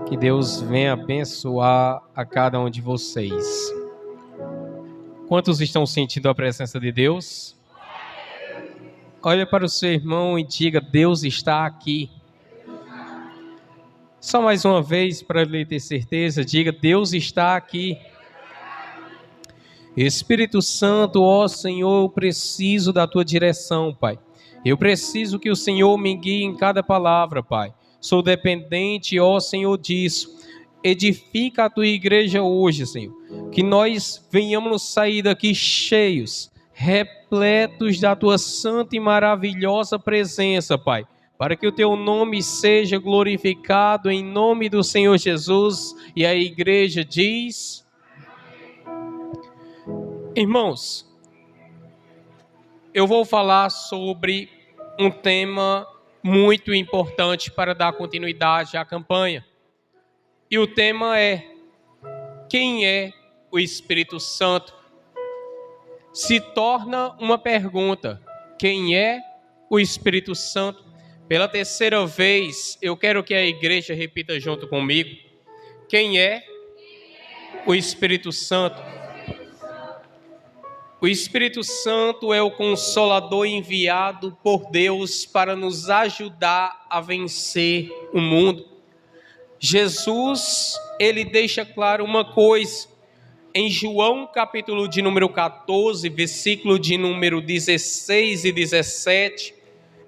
Que Deus venha abençoar a cada um de vocês. Quantos estão sentindo a presença de Deus? Olha para o seu irmão e diga: Deus está aqui. Só mais uma vez, para ele ter certeza, diga: Deus está aqui. Espírito Santo, ó Senhor, eu preciso da tua direção, Pai. Eu preciso que o Senhor me guie em cada palavra, Pai. Sou dependente, ó Senhor, disso. Edifica a tua igreja hoje, Senhor. Que nós venhamos sair daqui cheios, repletos da tua santa e maravilhosa presença, Pai. Para que o teu nome seja glorificado em nome do Senhor Jesus. E a igreja diz: irmãos, eu vou falar sobre um tema muito importante para dar continuidade à campanha. E o tema é: quem é o Espírito Santo? Se torna uma pergunta: quem é o Espírito Santo? Pela terceira vez, eu quero que a igreja repita junto comigo: quem é o Espírito Santo? O Espírito Santo é o Consolador enviado por Deus para nos ajudar a vencer o mundo. Jesus, ele deixa claro uma coisa. Em João, capítulo de número 14, versículo de número 16 e 17,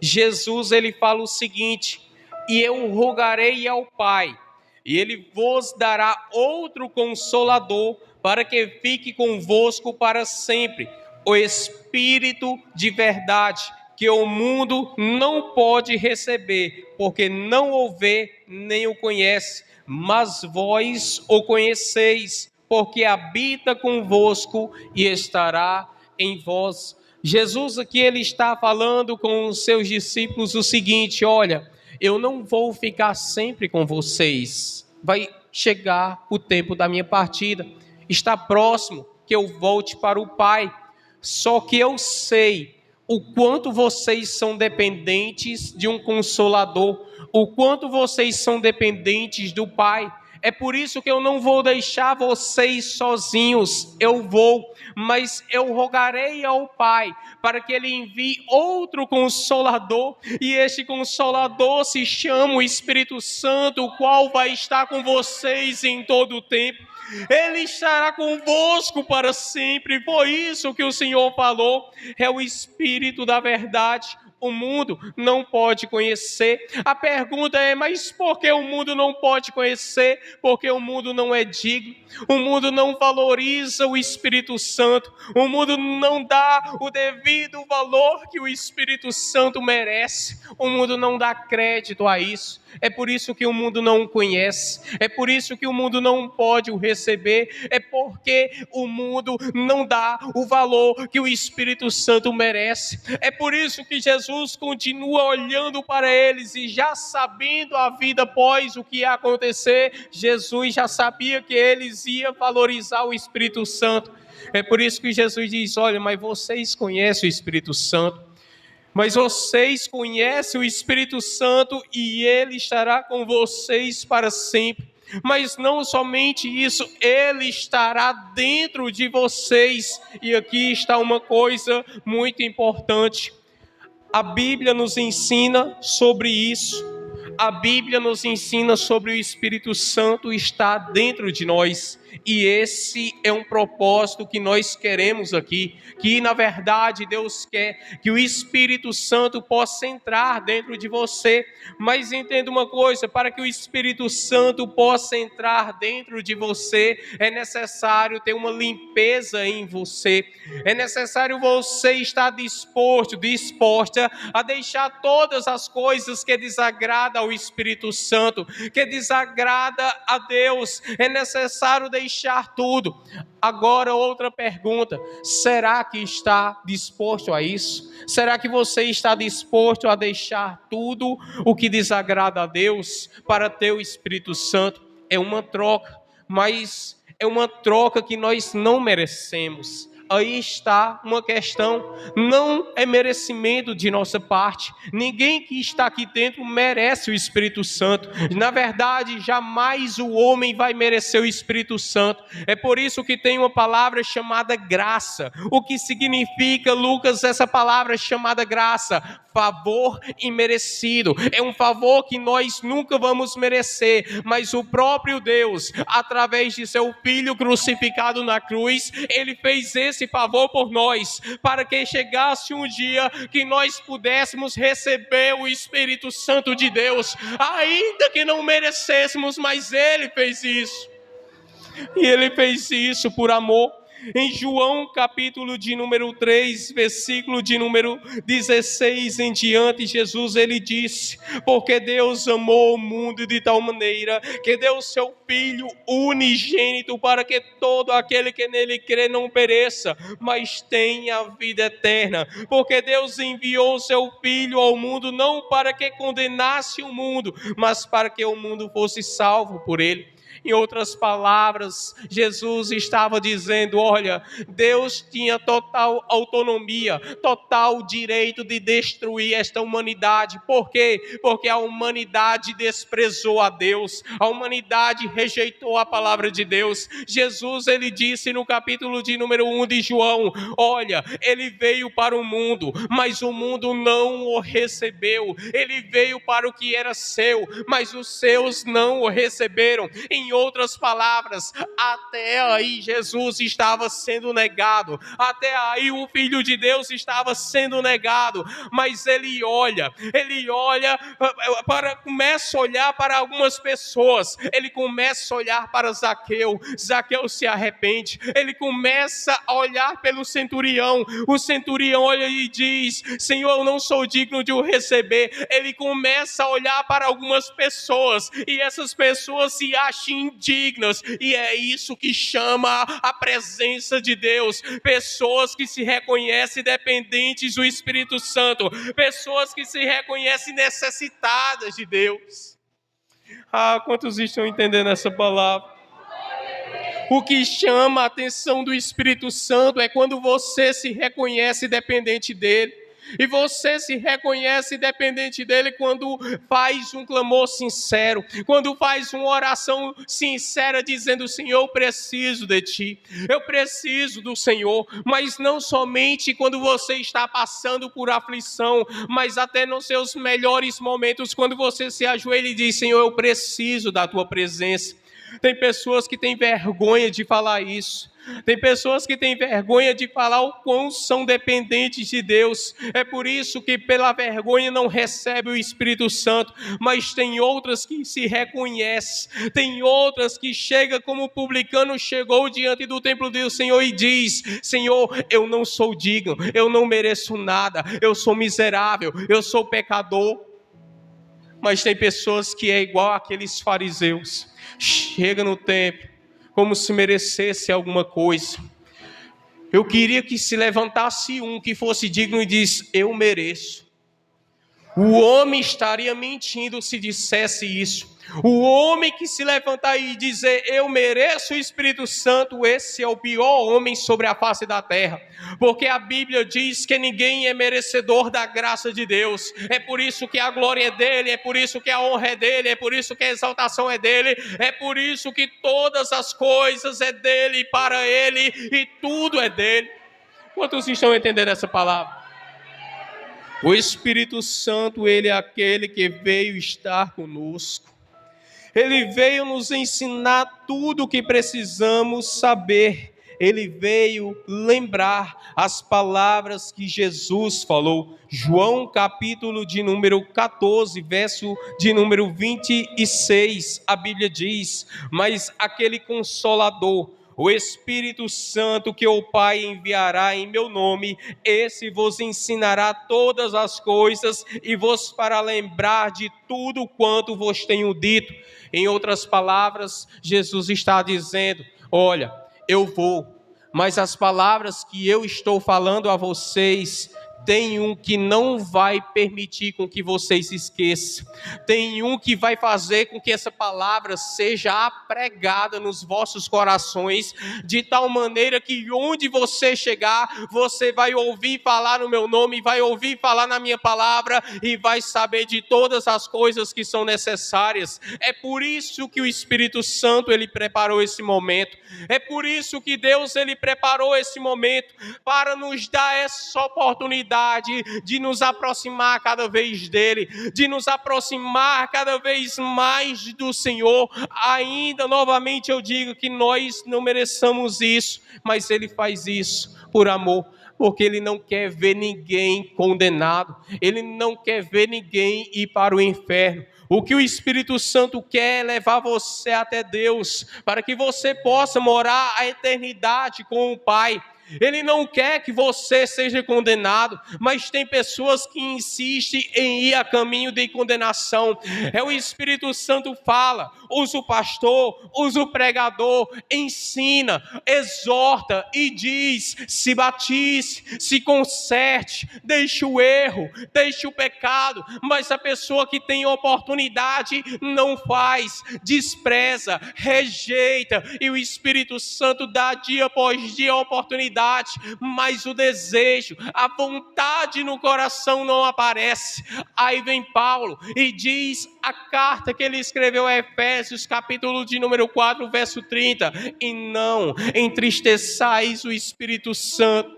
Jesus, ele fala o seguinte: e eu rogarei ao Pai, e ele vos dará outro Consolador, para que fique convosco para sempre, o Espírito de verdade, que o mundo não pode receber, porque não o vê nem o conhece, mas vós o conheceis, porque habita convosco e estará em vós. Jesus aqui, ele está falando com os seus discípulos o seguinte: olha, eu não vou ficar sempre com vocês, vai chegar o tempo da minha partida, está próximo que eu volte para o Pai, só que eu sei o quanto vocês são dependentes de um Consolador, o quanto vocês são dependentes do Pai. É por isso que eu não vou deixar vocês sozinhos, eu vou, mas eu rogarei ao Pai para que Ele envie outro Consolador, e este Consolador se chama o Espírito Santo, o qual vai estar com vocês em todo o tempo. Ele estará convosco para sempre. Foi isso que o Senhor falou. É o Espírito da verdade. O mundo não pode conhecer. A pergunta é: mas por que o mundo não pode conhecer? Porque o mundo não é digno. O mundo não valoriza o Espírito Santo. O mundo não dá o devido valor que o Espírito Santo merece. O mundo não dá crédito a isso. É por isso que o mundo não o conhece. É por isso que o mundo não pode o receber. É porque o mundo não dá o valor que o Espírito Santo merece. É por isso que Jesus continua olhando para eles e já sabendo a vida após o que ia acontecer, Jesus já sabia que eles iam valorizar o Espírito Santo. É por isso que Jesus diz: olha, mas vocês conhecem o Espírito Santo. Mas vocês conhecem o Espírito Santo e Ele estará com vocês para sempre. Mas não somente isso, Ele estará dentro de vocês. E aqui está uma coisa muito importante. A Bíblia nos ensina sobre isso. A Bíblia nos ensina sobre o Espírito Santo estar dentro de nós. E esse é um propósito que nós queremos aqui, que na verdade Deus quer que o Espírito Santo possa entrar dentro de você. Mas entenda uma coisa: para que o Espírito Santo possa entrar dentro de você, é necessário ter uma limpeza em você. É necessário você estar disposta a deixar todas as coisas que desagradam ao Espírito Santo, que desagrada a Deus. É necessário deixar tudo. Agora, outra pergunta: será que está disposto a isso? Será que você está disposto a deixar tudo o que desagrada a Deus para ter o Espírito Santo? É uma troca, mas é uma troca que nós não merecemos. aí está uma questão, não é merecimento de nossa parte, ninguém que está aqui dentro merece o Espírito Santo, na verdade jamais o homem vai merecer o Espírito Santo, é por isso que tem uma palavra chamada graça. O que significa, Lucas, essa palavra chamada graça? Favor imerecido, é um favor que nós nunca vamos merecer, mas o próprio Deus, através de seu Filho crucificado na cruz, Ele fez esse favor por nós, para que chegasse um dia que nós pudéssemos receber o Espírito Santo de Deus, ainda que não merecêssemos, mas Ele fez isso, e Ele fez isso por amor. Em João capítulo de número 3, versículo de número 16 em diante, Jesus ele disse: porque Deus amou o mundo de tal maneira que deu seu Filho unigênito, para que todo aquele que nele crê não pereça, mas tenha a vida eterna. Porque Deus enviou o seu Filho ao mundo não para que condenasse o mundo, mas para que o mundo fosse salvo por ele. Em outras palavras, Jesus estava dizendo: olha, Deus tinha total autonomia, total direito de destruir esta humanidade. Por quê? Porque a humanidade desprezou a Deus, a humanidade rejeitou a palavra de Deus. Jesus, ele disse no capítulo de número 1 de João: olha, ele veio para o mundo, mas o mundo não o recebeu. Ele veio para o que era seu, mas os seus não o receberam. Em outras palavras, até aí Jesus estava sendo negado, até aí o Filho de Deus estava sendo negado, mas ele olha, começa a olhar para algumas pessoas, ele começa a olhar para Zaqueu se arrepende, ele começa a olhar pelo centurião, o centurião olha e diz: Senhor, eu não sou digno de o receber. Ele começa a olhar para algumas pessoas, e essas pessoas se acham indignas, e é isso que chama a presença de Deus. Pessoas que se reconhecem dependentes do Espírito Santo, pessoas que se reconhecem necessitadas de Deus. Quantos estão entendendo essa palavra? O que chama a atenção do Espírito Santo é quando você se reconhece dependente dele. E você se reconhece dependente dele quando faz um clamor sincero, quando faz uma oração sincera dizendo: Senhor, eu preciso de ti, eu preciso do Senhor. Mas não somente quando você está passando por aflição, mas até nos seus melhores momentos, quando você se ajoelha e diz: Senhor, eu preciso da tua presença. Tem pessoas que têm vergonha de falar isso. Tem pessoas que têm vergonha de falar o quão são dependentes de Deus. É por isso que pela vergonha não recebe o Espírito Santo. Mas tem outras que se reconhecem. Tem outras que chegam como o publicano chegou diante do templo do Senhor e diz: Senhor, eu não sou digno, eu não mereço nada, eu sou miserável, eu sou pecador. Mas tem pessoas que é igual aqueles fariseus. Chega no templo como se merecesse alguma coisa. Eu queria que se levantasse um que fosse digno e diz: eu mereço. O homem estaria mentindo se dissesse isso. O homem que se levantar e dizer: eu mereço o Espírito Santo, esse é o pior homem sobre a face da terra. Porque a Bíblia diz que ninguém é merecedor da graça de Deus. É por isso que a glória é dele, é por isso que a honra é dele, é por isso que a exaltação é dele, é por isso que todas as coisas é dele, para ele, e tudo é dele. Quantos estão entendendo essa palavra? O Espírito Santo, ele é aquele que veio estar conosco. Ele veio nos ensinar tudo o que precisamos saber. Ele veio lembrar as palavras que Jesus falou. João capítulo de número 14, verso de número 26, a Bíblia diz: mas aquele Consolador, o Espírito Santo que o Pai enviará em meu nome, esse vos ensinará todas as coisas e vos fará lembrar de tudo quanto vos tenho dito. Em outras palavras, Jesus está dizendo: olha, eu vou, mas as palavras que eu estou falando a vocês Tem um que não vai permitir com que você se esqueça. Tem um que vai fazer com que essa palavra seja apregada nos vossos corações, de tal maneira que onde você chegar, você vai ouvir falar no meu nome, vai ouvir falar na minha palavra e vai saber de todas as coisas que são necessárias. É por isso que o Espírito Santo, ele preparou esse momento. É por isso que Deus, ele preparou esse momento para nos dar essa oportunidade de nos aproximar cada vez dele, de nos aproximar cada vez mais do Senhor. Ainda novamente eu digo que nós não mereçamos isso, mas ele faz isso por amor, porque ele não quer ver ninguém condenado, ele não quer ver ninguém ir para o inferno. O que o Espírito Santo quer é levar você até Deus, para que você possa morar a eternidade com o Pai. Ele não quer que você seja condenado, mas tem pessoas que insistem em ir a caminho de condenação. É o Espírito Santo fala, usa o pastor, usa o pregador, ensina, exorta e diz: se batize, se conserte, deixe o erro, deixe o pecado. Mas a pessoa que tem oportunidade não faz, despreza, rejeita, e o Espírito Santo dá dia após dia a oportunidade, mas o desejo, a vontade no coração não aparece. Aí vem Paulo e diz a carta que ele escreveu a Efésios, capítulo de número 4, verso 30, e não entristeçais o Espírito Santo.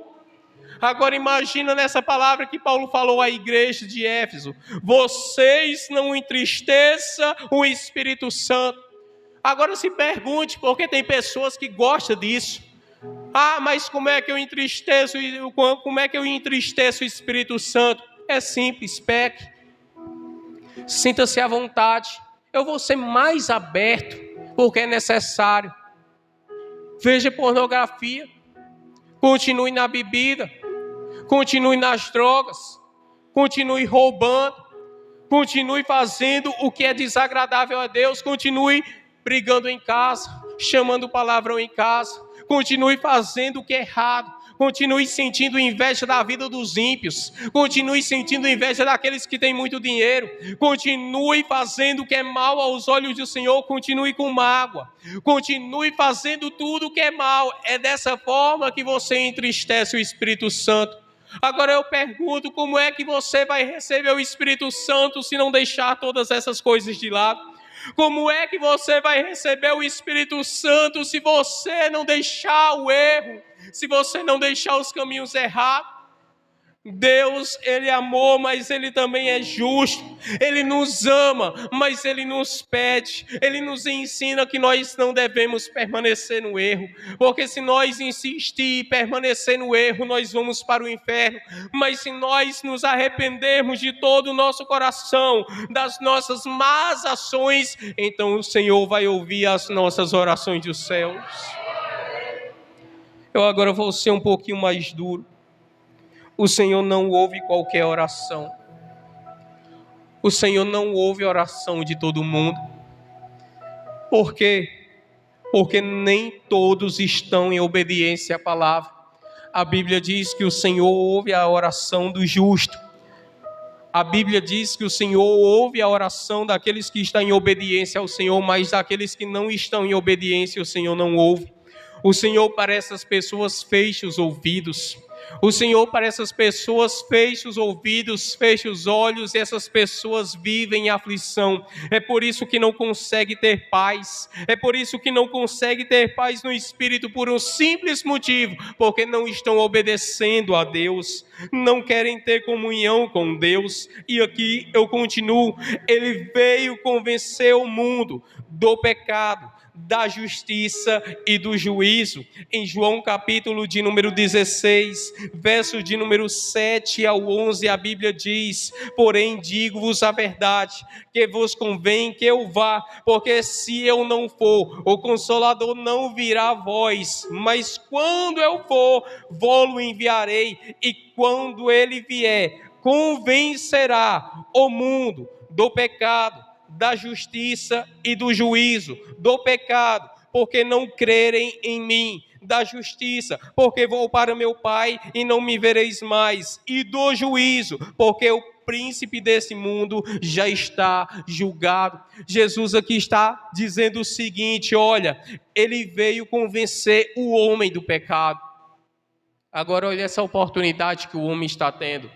Agora imagina nessa palavra que Paulo falou à igreja de Éfeso: vocês não entristeçam o Espírito Santo. Agora se pergunte, porque tem pessoas que gostam disso. Mas como é que eu entristeço o Espírito Santo? É simples, peque. Sinta-se à vontade. Eu vou ser mais aberto, porque é necessário. Veja pornografia. Continue na bebida. Continue nas drogas. Continue roubando. Continue fazendo o que é desagradável a Deus. Continue brigando em casa, chamando palavrão em casa. Continue fazendo o que é errado. Continue sentindo inveja da vida dos ímpios. Continue sentindo inveja daqueles que têm muito dinheiro. Continue fazendo o que é mal aos olhos do Senhor. Continue com mágoa. Continue fazendo tudo o que é mal. É dessa forma que você entristece o Espírito Santo. Agora eu pergunto, como é que você vai receber o Espírito Santo se não deixar todas essas coisas de lado? Como é que você vai receber o Espírito Santo se você não deixar o erro, se você não deixar os caminhos errados? Deus, Ele é amor, mas Ele também é justo. Ele nos ama, mas Ele nos pede. Ele nos ensina que nós não devemos permanecer no erro, porque se nós insistir e permanecer no erro, nós vamos para o inferno. Mas se nós nos arrependermos de todo o nosso coração, das nossas más ações, então o Senhor vai ouvir as nossas orações dos céus. Eu agora vou ser um pouquinho mais duro. O Senhor não ouve qualquer oração. O Senhor não ouve a oração de todo mundo. Por quê? Porque nem todos estão em obediência à palavra. A Bíblia diz que o Senhor ouve a oração do justo. A Bíblia diz que o Senhor ouve a oração daqueles que estão em obediência ao Senhor, mas daqueles que não estão em obediência, o Senhor não ouve. O Senhor para essas pessoas fecha os ouvidos. O Senhor para essas pessoas fecha os ouvidos, fecha os olhos, e essas pessoas vivem em aflição. É por isso que não consegue ter paz. É por isso que não consegue ter paz no espírito, por um simples motivo: porque não estão obedecendo a Deus, não querem ter comunhão com Deus. E aqui eu continuo. Ele veio convencer o mundo do pecado, da justiça e do juízo. Em João capítulo de número 16, verso de número 7 ao 11, a Bíblia diz: porém digo-vos a verdade, que vos convém que eu vá, porque se eu não for, o Consolador não virá a vós, mas quando eu for, vou-lo enviarei, e quando ele vier, convencerá o mundo do pecado, da justiça e do juízo. Do pecado, porque não crerem em mim. da justiça, porque vou para meu Pai e não me vereis mais, e do juízo, porque o príncipe desse mundo já está julgado. Jesus aqui está dizendo o seguinte: olha, ele veio convencer o homem do pecado. Agora olha essa oportunidade que o homem está tendo.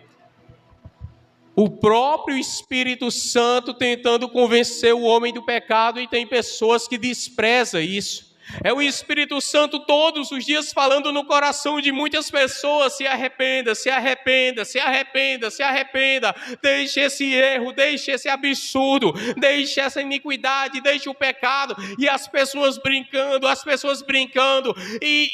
O próprio Espírito Santo tentando convencer o homem do pecado, e tem pessoas que desprezam isso. É o Espírito Santo todos os dias falando no coração de muitas pessoas: se arrependa, se arrependa, se arrependa, se arrependa, deixe esse erro, deixe esse absurdo, deixe essa iniquidade, deixe o pecado. E as pessoas brincando e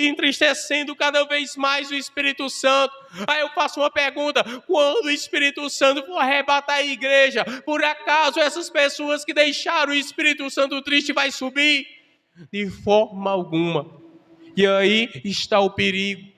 entristecendo cada vez mais o Espírito Santo. Aí eu faço uma pergunta: quando o Espírito Santo for arrebatar a igreja, por acaso essas pessoas que deixaram o Espírito Santo triste vai subir? De forma alguma. E aí está o perigo.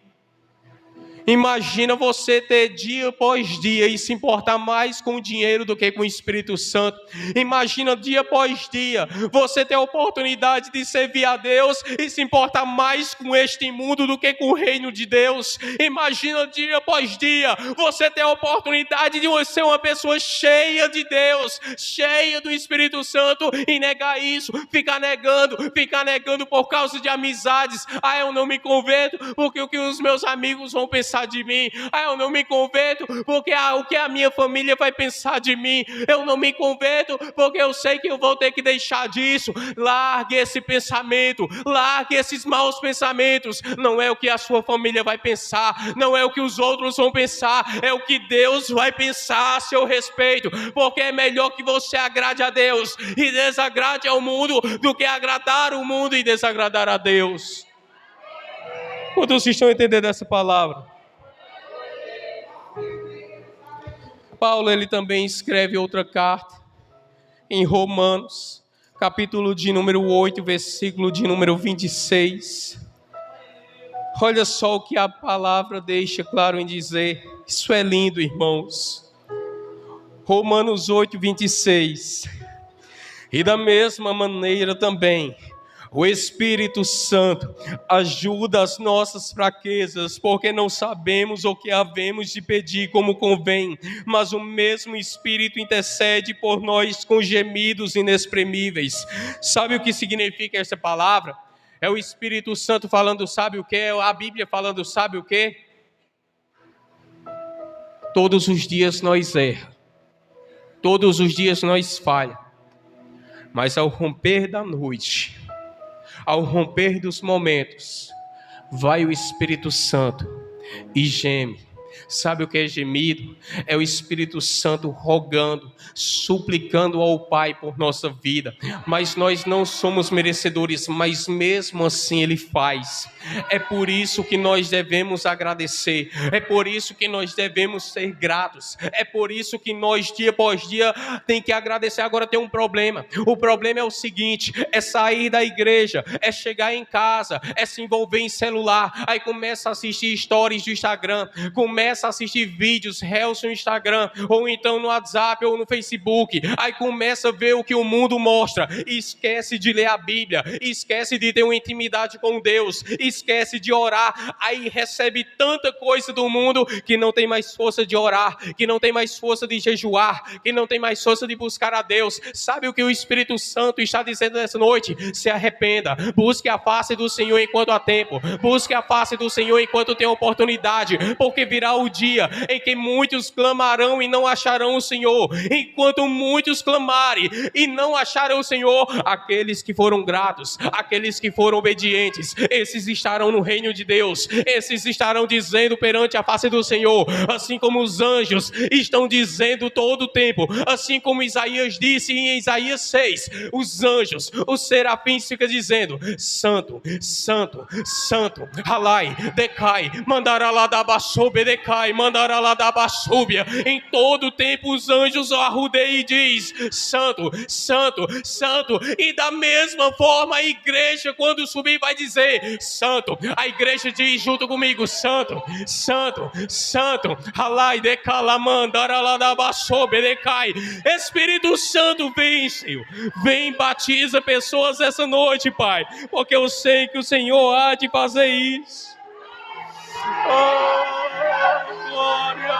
Imagina você ter dia após dia e se importar mais com o dinheiro do que com o Espírito Santo. Imagina dia após dia você ter a oportunidade de servir a Deus e se importar mais com este mundo do que com o reino de Deus. Imagina dia após dia você ter a oportunidade de ser uma pessoa cheia de Deus, cheia do Espírito Santo, e negar isso, ficar negando por causa de amizades. Eu não me converto porque o que os meus amigos vão pensar de mim. Eu não me converto porque o que a minha família vai pensar de mim. Eu não me converto porque eu sei que eu vou ter que deixar disso. Largue esse pensamento, largue esses maus pensamentos. Não é o que a sua família vai pensar, não é o que os outros vão pensar, é o que Deus vai pensar a seu respeito, porque é melhor que você agrade a Deus e desagrade ao mundo do que agradar o mundo e desagradar a Deus. Quantos estão entendendo essa palavra? Paulo, ele também escreve outra carta em Romanos, capítulo de número 8, versículo de número 26. Olha só o que a palavra deixa claro em dizer. Isso é lindo, irmãos. Romanos 8, 26. E da mesma maneira também, o Espírito Santo ajuda as nossas fraquezas, porque não sabemos o que havemos de pedir como convém, mas o mesmo Espírito intercede por nós com gemidos inexprimíveis. Sabe o que significa essa palavra? É o Espírito Santo falando, sabe o que? É a Bíblia falando, sabe o que? Todos os dias nós erramos, todos os dias nós falhamos, mas ao romper da noite, ao romper dos momentos, vai o Espírito Santo e geme. Sabe o que é gemido? É o Espírito Santo rogando, suplicando ao Pai por nossa vida. Mas nós não somos merecedores, mas mesmo assim Ele faz. É por isso que nós devemos agradecer. É por isso que nós devemos ser gratos. É por isso que nós dia após dia tem que agradecer. Agora tem um problema. O problema é o seguinte: é sair da igreja, é chegar em casa, é se envolver em celular, aí começa a assistir stories do Instagram, começa a assistir vídeos, reels no Instagram, ou então no WhatsApp ou no Facebook, aí começa a ver o que o mundo mostra, e esquece de ler a Bíblia, esquece de ter uma intimidade com Deus, esquece de orar, aí recebe tanta coisa do mundo que não tem mais força de orar, que não tem mais força de jejuar, que não tem mais força de buscar a Deus. Sabe o que o Espírito Santo está dizendo nessa noite? Se arrependa, busque a face do Senhor enquanto há tempo, busque a face do Senhor enquanto tem oportunidade, porque virá o dia em que muitos clamarão e não acharão o Senhor. Enquanto muitos clamarem e não acharão o Senhor, aqueles que foram gratos, aqueles que foram obedientes, esses estarão no reino de Deus, esses estarão dizendo perante a face do Senhor, assim como os anjos estão dizendo todo o tempo, assim como Isaías disse em Isaías 6, os anjos, os serafins ficam dizendo: Santo, Santo, Santo, Halai, Decai, Mandaraladabasobedecai. Decai, Mandaraladabassúbia. Em todo tempo os anjos arrudei e diz: Santo, Santo, Santo. E da mesma forma a igreja, quando subir, vai dizer: Santo. A igreja diz junto comigo: Santo, Santo, Santo. Alai, decala, Mandaraladabassúbia, decai. Espírito Santo, vem, Senhor. Vem, batiza pessoas essa noite, Pai. Porque eu sei que o Senhor há de fazer isso. Oh, glória.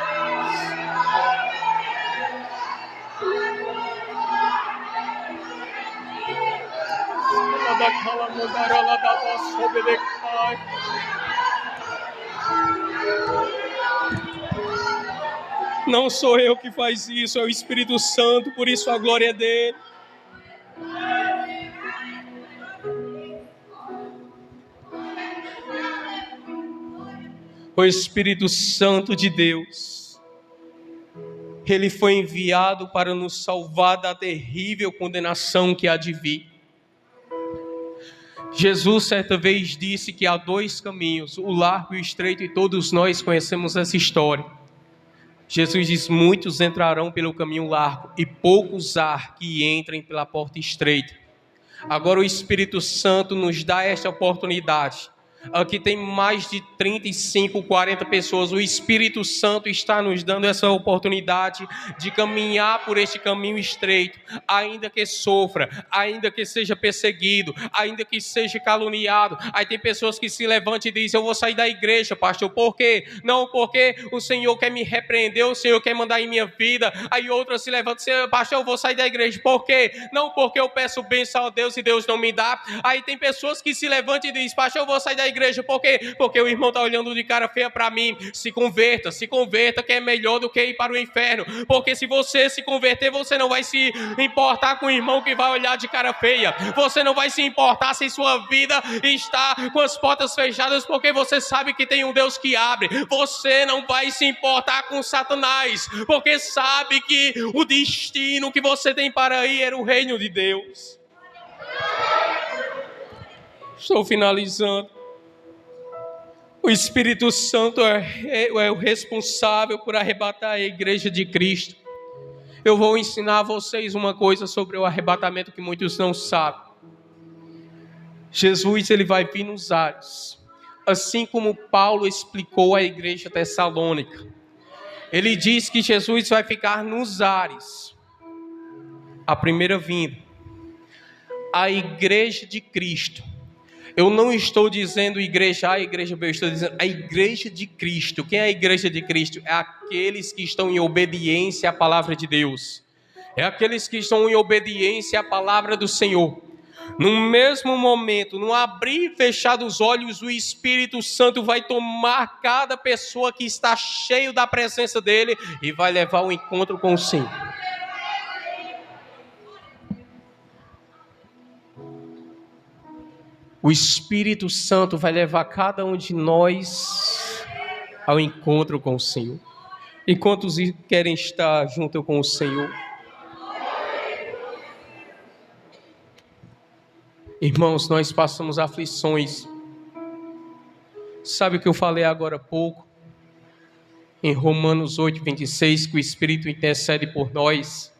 Não sou eu que faz isso, é o Espírito Santo, por isso a glória é dele. O Espírito Santo de Deus, ele foi enviado para nos salvar da terrível condenação que há de vir. Jesus certa vez disse que há dois caminhos, o largo e o estreito, e todos nós conhecemos essa história. Jesus diz: muitos entrarão pelo caminho largo e poucos há que entrem pela porta estreita. Agora o Espírito Santo nos dá esta oportunidade. Aqui tem mais de 35, 40 pessoas. O Espírito Santo está nos dando essa oportunidade de caminhar por este caminho estreito, ainda que sofra, ainda que seja perseguido, ainda que seja caluniado. Aí tem pessoas que se levantam e dizem: eu vou sair da igreja, pastor. Por quê? Não, porque o Senhor quer me repreender, o Senhor quer mandar em minha vida. Aí outras se levantam e dizem: pastor, eu vou sair da igreja. Por quê? Não, porque eu peço bênção a Deus e Deus não me dá. Aí tem pessoas que se levantam e dizem: pastor, eu vou sair da igreja. Por quê? Porque o irmão está olhando de cara feia para mim. Se converta, que é melhor do que ir para o inferno. Porque se você se converter, você não vai se importar com o irmão que vai olhar de cara feia. Você não vai se importar se sua vida está com as portas fechadas, porque você sabe que tem um Deus que abre. Você não vai se importar com Satanás, porque sabe que o destino que você tem para ir era o reino de Deus. Estou finalizando. O Espírito Santo é o responsável por arrebatar a igreja de Cristo. Eu vou ensinar a vocês uma coisa sobre o arrebatamento que muitos não sabem. Jesus, ele vai vir nos ares, assim como Paulo explicou à igreja tessalônica. Ele diz que Jesus vai ficar nos ares, a primeira vinda. A igreja de Cristo. Eu não estou dizendo igreja A, igreja B, eu estou dizendo a igreja de Cristo. Quem é a igreja de Cristo? É aqueles que estão em obediência à palavra de Deus. É aqueles que estão em obediência à palavra do Senhor. No mesmo momento, no abrir e fechar dos olhos, o Espírito Santo vai tomar cada pessoa que está cheio da presença dele e vai levar ao encontro com o Senhor. O Espírito Santo vai levar cada um de nós ao encontro com o Senhor. E quantos querem estar junto com o Senhor? Irmãos, nós passamos aflições. Sabe o que eu falei agora há pouco? Em Romanos 8, 26, que o Espírito intercede por nós.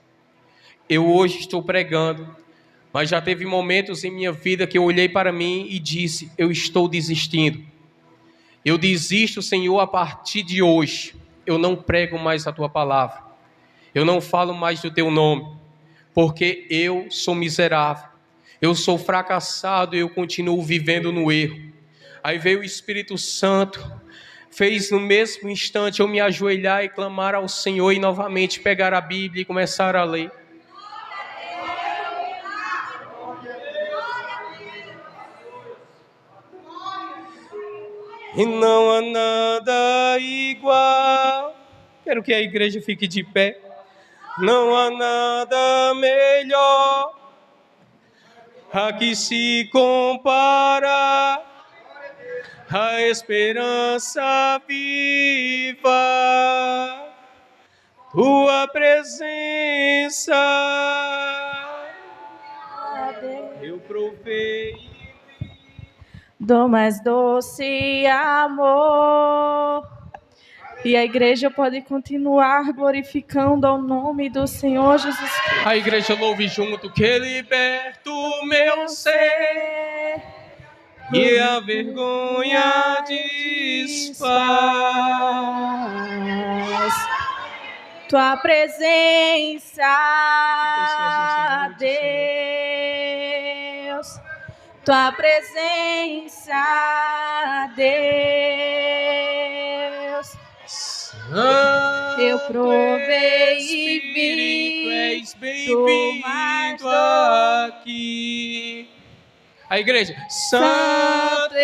Eu hoje estou pregando, mas já teve momentos em minha vida que eu olhei para mim e disse: eu estou desistindo. Eu desisto, Senhor, a partir de hoje. Eu não prego mais a Tua palavra. Eu não falo mais do Teu nome. Porque eu sou miserável. Eu sou fracassado e eu continuo vivendo no erro. Aí veio o Espírito Santo. Fez no mesmo instante eu me ajoelhar e clamar ao Senhor e novamente pegar a Bíblia e começar a ler. E não há nada igual. Quero que a igreja fique de pé. Não há nada melhor a que se compara a esperança viva, tua presença. Eu provei do mais doce amor, E a igreja pode continuar glorificando ao nome do Senhor Jesus Cristo. A igreja louve junto que liberta o meu ser e a vergonha desfaz. Tua presença, Deus. Tua presença, Deus. Eu provei e vi, és bem-vindo aqui. A igreja, Santo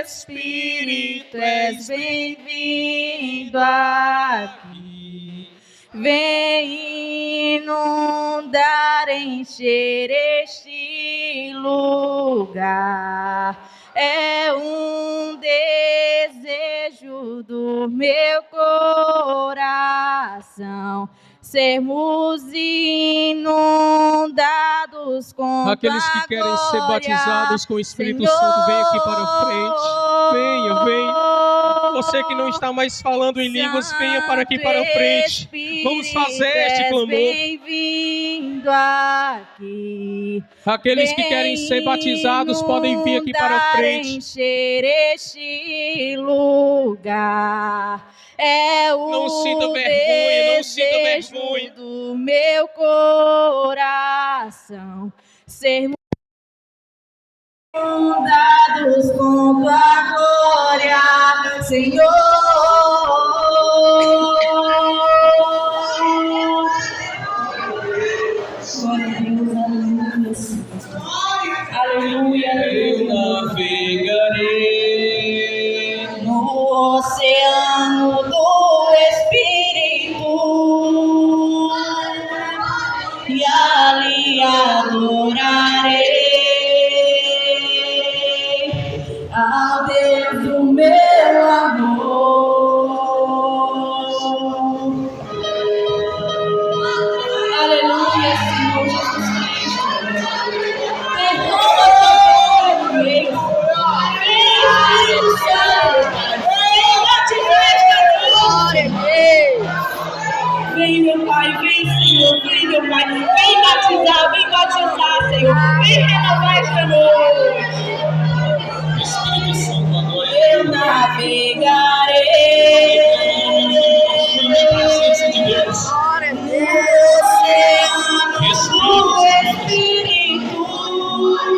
Espírito, és bem-vindo aqui. Vem inundar, encher este lugar. É um desejo do meu coração sermos inundados com aqueles que querem ser batizados com o Espírito Santo, vem aqui para a frente. Venha, venha. Você que não está mais falando em línguas, venha para aqui para a frente. Vamos fazer este clamor. Bem-vindo aqui. Aqueles que querem ser batizados podem vir aqui para a frente. Encher este lugar. É o não sinta vergonha, não sinta vergonha do meu coração sermos inundados com tua glória, Senhor. Aleluia, eu navegarei no oceano do Espírito e ali adorarei ao Deus do meu amor. Aleluia, Senhor Jesus Cristo. Derrama teu vem, meu Pai, vem, Senhor, vem, meu Pai, vem batizar, Senhor, vem renovar esta noite. Espírito Santo, agora eu navegarei na presença de Deus. Espírito.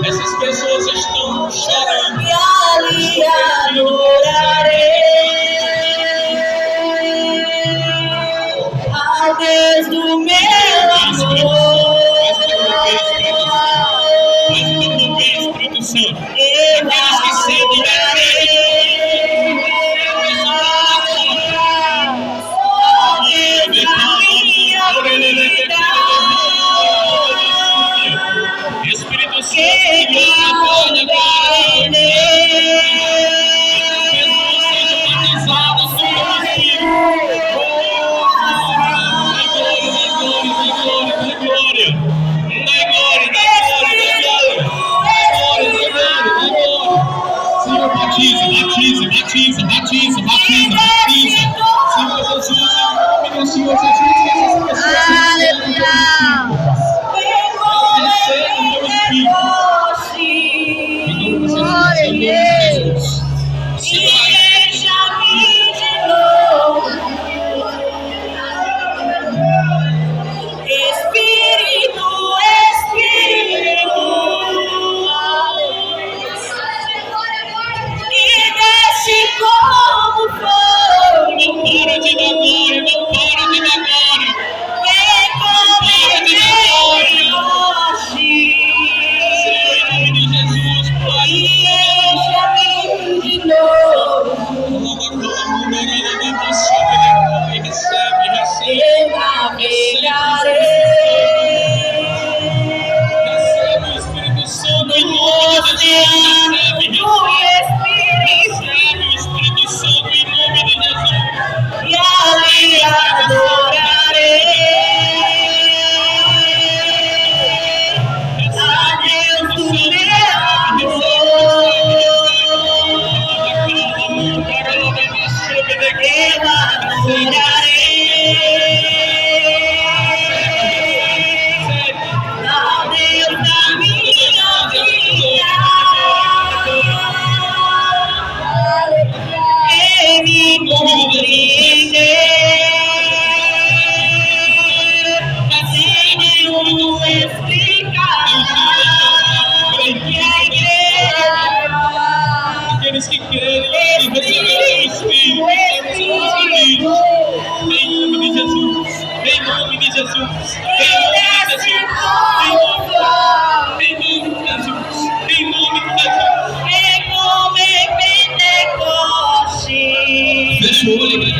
Essas pessoas estão chorando e ali adorarei ao Deus do meu amor. Espírito Santo. Aqueles que sentem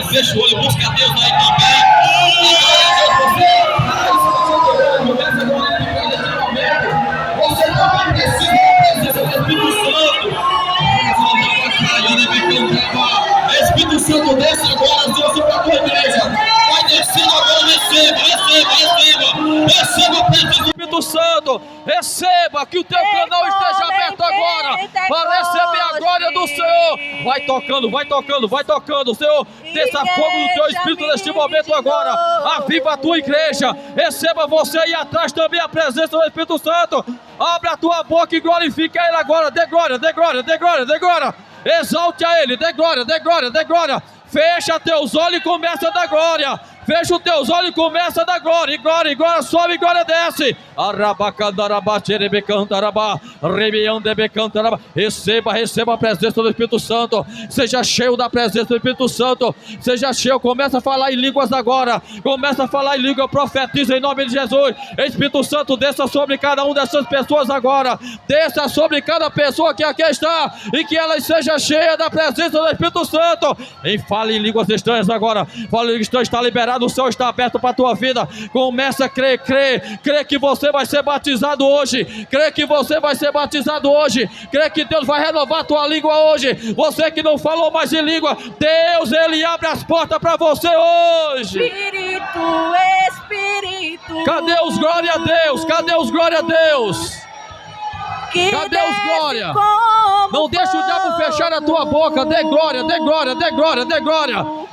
fecha o olho, busca Deus aí também. Começa agora a ficar nesse momento. Você também precisa da presença do Espírito Santo. Espírito Santo, desce agora, Deus, para a tua igreja. Vai descendo agora, receba a presença do Espírito Santo. Receba, que o teu canal esteja aberto agora, para receber a glória do Senhor. Vai tocando, Senhor. Desça fogo do teu Espírito neste momento agora. Aviva a tua igreja. Receba você aí atrás também a presença do Espírito Santo. Abre a tua boca e glorifica Ele agora. Dê glória. Exalte a Ele, dê glória. Fecha teus olhos e começa a dar glória. Fecha os teus olhos e começa a dar glória. E glória sobe e glória desce. Receba a presença do Espírito Santo. Seja cheio da presença do Espírito Santo. Seja cheio, começa a falar em línguas agora. Começa a falar em língua, profetiza em nome de Jesus. Espírito Santo, desça sobre cada uma dessas pessoas agora. Desça sobre cada pessoa que aqui está. E que ela seja cheia da presença do Espírito Santo. Fale em línguas estranhas agora. Fale em línguas estranhas, está liberado. O céu está aberto para a tua vida. Começa a crer que você vai ser batizado hoje. Crê que Deus vai renovar a tua língua hoje. Você que não falou mais em língua, Deus, Ele abre as portas para você hoje. Espírito. Cadê os glória a Deus? Cadê os glória? Não deixa o diabo fechar a tua boca. Dê glória.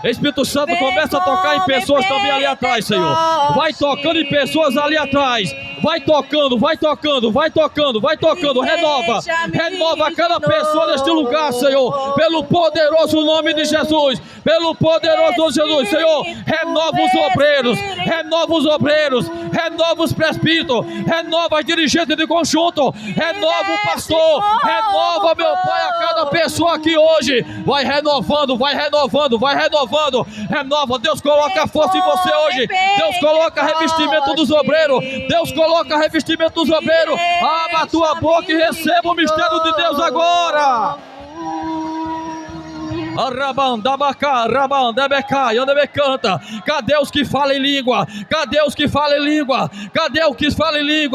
Espírito Santo, começa a tocar em pessoas também ali atrás, Senhor. Vai tocando em pessoas ali atrás. Vai tocando. Renova cada pessoa neste lugar, Senhor. Pelo poderoso nome de Jesus. Senhor. Renova os obreiros. Renova os presbíteros. Renova as dirigentes de conjunto. Renova o pastor. Renova, meu Pai, a cada pessoa aqui hoje. Vai renovando. Renova. Deus coloca força em você hoje. Deus coloca revestimento dos obreiros. Abra a tua boca e receba o mistério de Deus agora. Cadê os que falam em língua?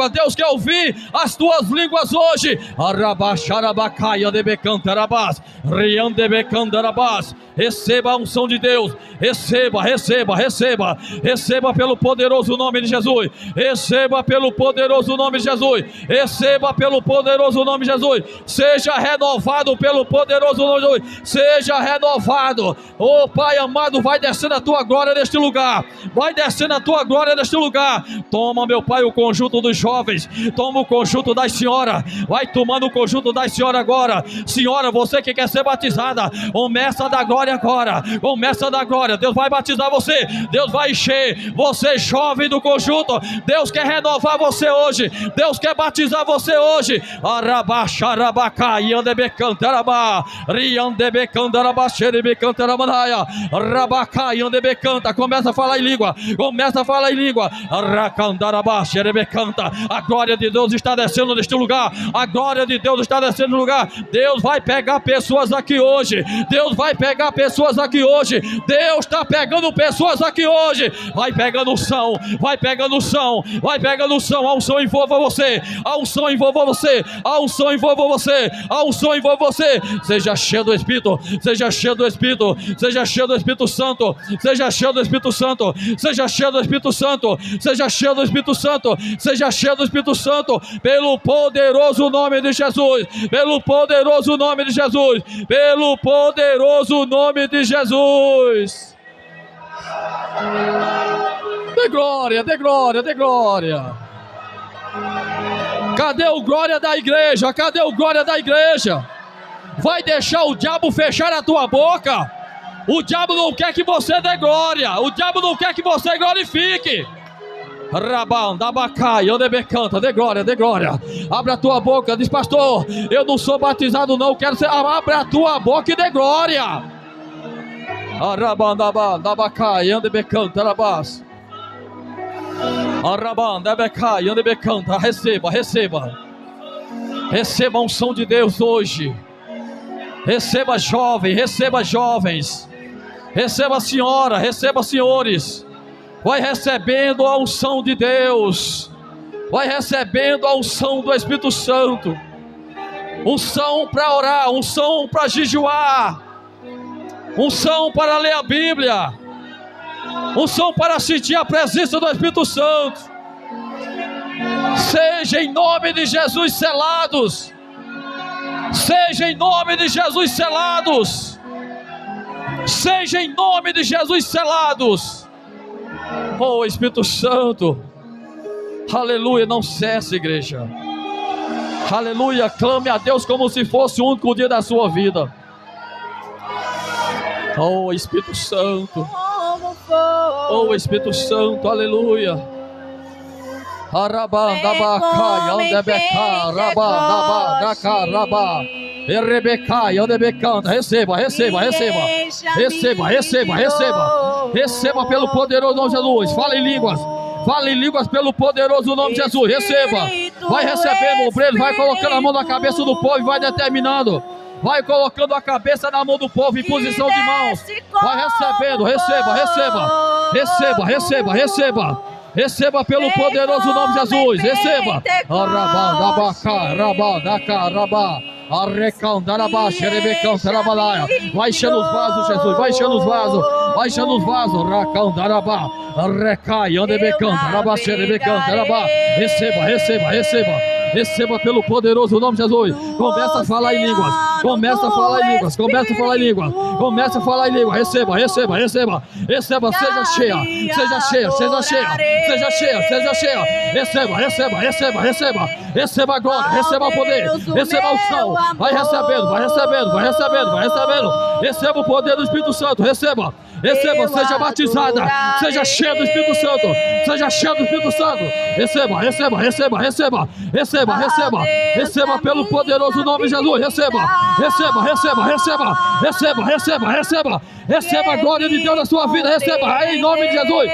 Deus quer ouvir as tuas línguas hoje. Receba a unção de Deus. Receba pelo poderoso nome de Jesus. Seja renovado pelo poderoso nome de Jesus. Seja renovado. Oh Pai amado, vai descendo a tua glória neste lugar. Toma, meu Pai, o conjunto dos jovens. Toma o conjunto das senhoras. Vai tomando o conjunto das senhoras agora. Senhora, você que quer ser batizada, começa a dar glória agora. Deus vai batizar você. Deus vai encher você, jovem do conjunto. Deus quer renovar você hoje. Deus quer batizar você hoje. Começa a falar em língua. A glória de Deus está descendo neste lugar. Deus vai pegar pessoas aqui hoje. Deus está pegando pessoas aqui hoje. Vai pegando unção. A unção envolva você. Seja cheio do Espírito. Seja cheio do Espírito Santo. Pelo poderoso nome de Jesus. Dê glória. Cadê o glória da igreja? Vai deixar o diabo fechar a tua boca? O diabo não quer que você dê glória. O diabo não quer que você glorifique. Dê glória. Abra a tua boca. Diz, pastor, eu não sou batizado não, quero ser. Abra a tua boca e dê glória. Receba a unção de Deus hoje. Receba jovens. Receba, senhora, receba, senhores. Vai recebendo a unção de Deus. Vai recebendo a unção do Espírito Santo. Unção para orar, unção para jejuar, unção para ler a Bíblia, unção para sentir a presença do Espírito Santo. Seja em nome de Jesus selados. Seja em nome de Jesus selados. Seja em nome de Jesus selados. Oh Espírito Santo, aleluia, não cesse, igreja. Aleluia, clame a Deus como se fosse o único dia da sua vida. Oh Espírito Santo, oh Espírito Santo, aleluia. Arabá, dabacai, andebeca, rabá, dabá, daca, rabá, erebecai, andebecanta. Receba, receba, receba, receba, receba, receba, receba pelo poderoso nome de Jesus. Fale em línguas. Fale em línguas pelo poderoso nome de Jesus. Receba. Vai recebendo, o obreiro vai colocando a mão na cabeça do povo e vai determinando. Vai colocando a cabeça na mão do povo em posição de mãos. Vai recebendo, receba, receba. Receba, receba, receba. Receba pelo poderoso nome de Jesus. Receba. Arabá, dabacá, rabá, daca, rabá. Arrecão, darabá, xerebecão, tarabalaia. Vai enchendo os vasos, Jesus. Vai enchendo os vasos. Vai enchendo os vasos. Racão, darabá. Arrecai, andebecão, darabá, xerebecão, darabá. Receba, receba, receba. Receba pelo poderoso nome de Jesus. Começa a falar em línguas. Começa a falar em línguas. Começa a falar em línguas. Começa a falar em línguas. Receba, receba, receba. Receba, seja cheia. Seja cheia, seja cheia. Seja cheia, seja cheia. Receba, receba, receba, receba. Receba agora, receba o poder. Receba o sal. Vai recebendo, vai recebendo, vai recebendo, vai recebendo. Receba o poder do Espírito Santo. Receba. Receba, seja batizada, seja cheia do Espírito Santo, seja cheia do Espírito Santo. Receba, receba, receba, receba, receba, receba, receba pelo poderoso nome de Jesus. Receba, receba, receba, receba, receba, receba, receba, receba a glória de Deus na sua vida. Receba em nome de Jesus.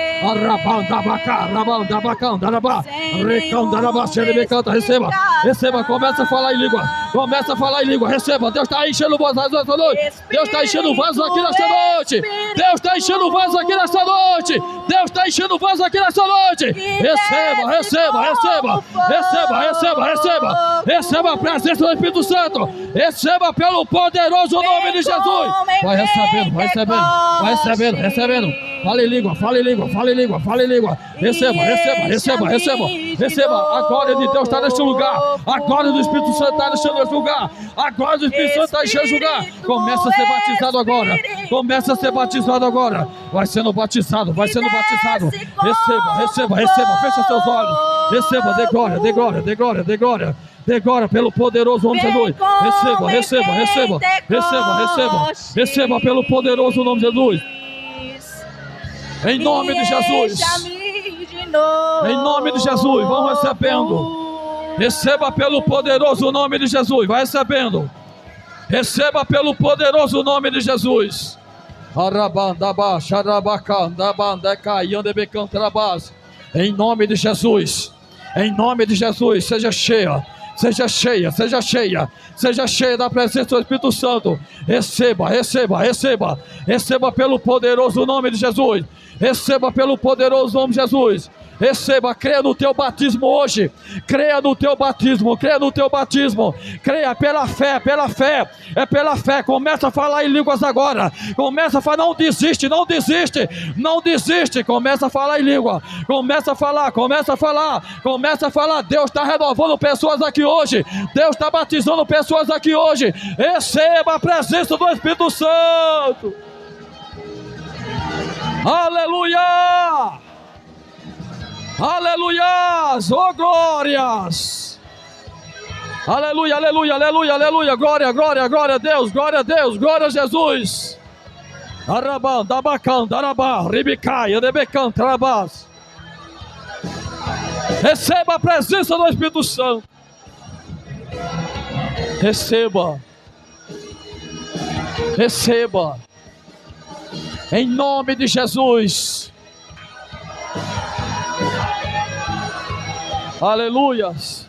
Receba, receba, começa a falar em língua, começa a falar em língua. Receba, Deus está enchendo o vaso nessa noite. Deus está enchendo o vaso aqui nesta noite. Deus está enchendo o vaso aqui nessa noite. Deus está enchendo o vaso aqui nessa noite. Receba, receba, receba, receba, receba, receba. Receba a presença do Espírito Santo. Receba pelo poderoso nome de Jesus. Vai recebendo, vai recebendo, vai recebendo, recebendo. Fale em língua, fale em língua, fale em língua, fale em língua. Receba, receba, receba, receba. Receba, a glória de Deus está neste lugar. A glória do Espírito Santo está enchendo esse lugar. A glória do Espírito Santo está enchendo esse lugar. Começa a ser batizado agora. Começa a ser batizado agora. Vai sendo batizado, vai sendo batizado. Receba, receba, receba. Fecha seus olhos. Receba, dê glória, dê glória, dê glória, dê glória. Dê glória pelo poderoso nome de Jesus. Receba, receba, receba. Receba, receba. Receba pelo poderoso nome de Jesus. Em nome de Jesus. Em nome de Jesus. Vão recebendo. Receba pelo poderoso nome de Jesus. Vai recebendo. Receba pelo poderoso nome de Jesus. Em nome de Jesus. Em nome de Jesus. Seja cheia. Seja cheia, seja cheia, seja cheia da presença do Espírito Santo. Receba, receba, receba. Receba pelo poderoso nome de Jesus. Receba pelo poderoso nome de Jesus. Receba, creia no teu batismo hoje. Creia no teu batismo, creia no teu batismo. Creia pela fé, pela fé. É pela fé. Começa a falar em línguas agora. Começa a falar, não desiste, não desiste, não desiste. Começa a falar em língua. Começa a falar, começa a falar, começa a falar. Deus está renovando pessoas aqui hoje. Deus está batizando pessoas aqui hoje. Receba a presença do Espírito Santo. Aleluia! Aleluias, oh glórias, aleluia, aleluia, aleluia, aleluia, glória, glória, glória a Deus, glória a Deus, glória a Jesus. Arabã, dabacão, darabá, ribicai, adebecão, trabás. Receba a presença do Espírito Santo. Receba, receba, em nome de Jesus. Aleluias.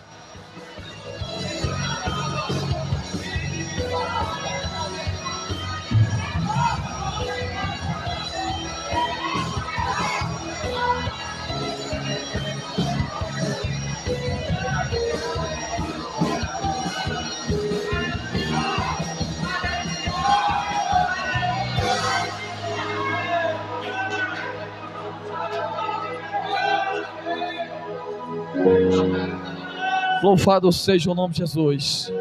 Louvado seja o nome de Jesus.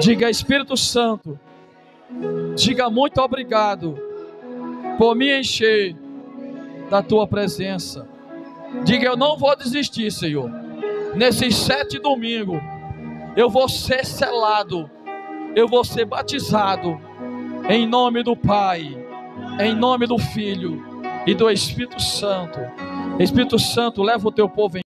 Diga, Espírito Santo, diga muito obrigado por me encher da tua presença. Diga, eu não vou desistir, Senhor. Nesses 7 domingos, eu vou ser selado, eu vou ser batizado, em nome do Pai, em nome do Filho e do Espírito Santo. Espírito Santo, leva o teu povo em